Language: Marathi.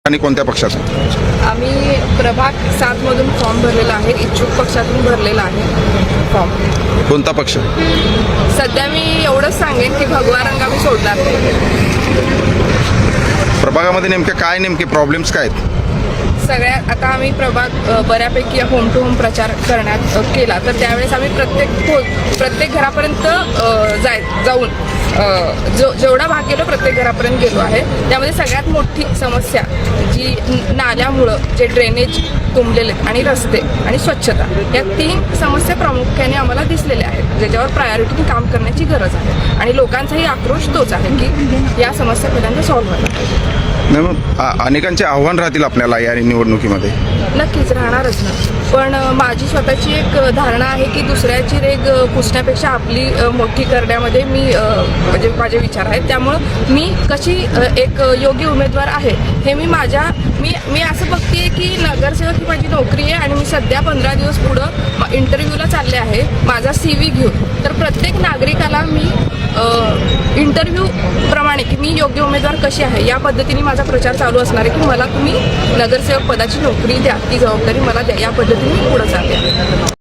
आणि कोणत्या पक्षाचा? आम्ही प्रभाग 7 मधून फॉर्म भरलेला आहे. इच्छुक पक्षातून भरलेला आहे फॉर्म. कोणता पक्ष? सध्या मी एवढंच सांगेन की भगवा रंग आम्ही सोडणार नाही. प्रभागामध्ये नेमके प्रॉब्लेम्स काय आहेत? सगळ्यात आता आम्ही प्रभाग बऱ्यापैकी होम टू होम प्रचार करण्यात केला, तर त्यावेळेस आम्ही प्रत्येक घरापर्यंत जाऊन जेवढा भाग गेलो प्रत्येक घरापर्यंत गेलो आहे. त्यामध्ये सगळ्यात मोठी समस्या जी नाल्यामुळं जे ड्रेनेज तुंबलेले आणि रस्ते आणि स्वच्छता, या 3 समस्या प्रामुख्याने आम्हाला दिसलेल्या आहेत, ज्याच्यावर प्रायोरिटीने काम करण्याची गरज आहे. आणि लोकांचाही आक्रोश तोच आहे की या समस्या पहिल्यांदा सॉल्व्ह व्हायला पाहिजे. नाही, मग अनेकांचे आव्हान राहतील आपल्याला या निवडणुकीमध्ये. नक्कीच राहणारच ना, पण माझी स्वतःची एक धारणा आहे की दुसऱ्याची रेग पुसण्यापेक्षा आपली मोठी करण्यामध्ये म्हणजे माझे विचार आहेत. त्यामुळं मी कशी एक योग्य उमेदवार आहे हे मी असं बघते की नगरसेवक ही माझी नोकरी आहे आणि मी सध्या 15 दिवस पुढं इंटरव्ह्यूला चालले आहे माझा CV घेऊन. तर प्रत्येक नागरिकाला मी इंटरव्ह्यू प्रमाणे की मी योग्य उमेदवार कशी आहे या पद्धतीने माझा प्रचार चालू असणार आहे की मला तुम्ही नगरसेवक पदाची नोकरी द्या, ती जबाबदारी मला द्या, या पद्धतीने मी पुढे चालते.